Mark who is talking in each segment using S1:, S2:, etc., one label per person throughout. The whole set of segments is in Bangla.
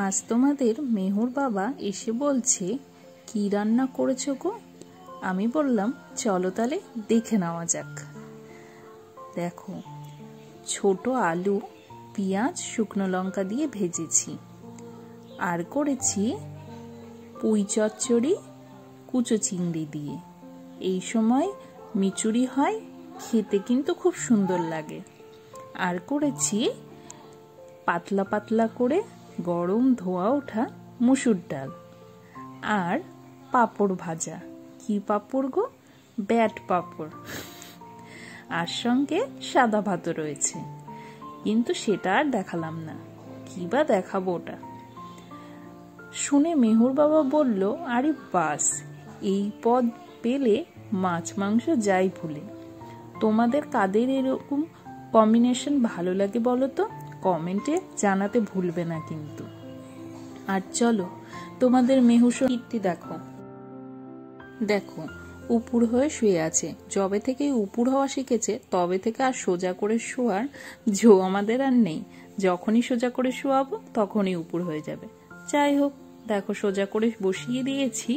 S1: আজ তোমাদের মেহুর বাবা এসে বলছে, কি রান্না করেছো গো? আমি বললাম, চলো তাহলে দেখে নেওয়া যাক। দেখো, ছোট আলু, পেঁয়াজ, শুকনো লঙ্কা দিয়ে ভেজেছি। আর করেছি পুঁই চচ্চড়ি কুচো চিংড়ি দিয়ে। এই সময় মিচুরি হয়, খেতে কিন্তু খুব সুন্দর লাগে। আর করেছি পাতলা পাতলা করে গরম ধোয়া ওঠা মুসুর ডাল। আর পাঁপড় ভাজা। কি পাঁপড় গো? ব্যাট পাঁপড়। আর সঙ্গে সাদা ভাতও রয়েছে, কিন্তু সেটা আর দেখালাম না। কি বা দেখাবো ওটা? শুনে মেহুর বাবা বলল, আরে বাস, এই পদ পেলে মাছ মাংস যাই ভুলে। তোমাদের কাদের এরকম কম্বিনেশন ভালো লাগে বলো তো? কমেন্টে জানাতে ভুলবে না কিন্তু। আর চলো তোমাদের মেহুস কীর্তি দেখো। দেখো, উপুর হয়ে শুয়ে আছে। যবে থেকে উপুর হওয়া শিখেছে তবে থেকে আর সোজা করে শোয়ার জো আমাদের আর নেই। যখনই সোজা করে শোয়াবো তখনই উপুর হয়ে যাবে। যাই হোক, দেখো সোজা করে বসিয়ে দিয়েছি।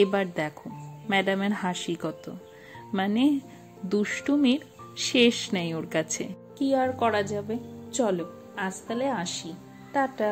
S1: এবার দেখো ম্যাডামের হাসি কত, মানে দুষ্টুমির শেষ নেই ওর কাছে। কি আর করা যাবে? চলো আজ তাহলে আসি, টাটা।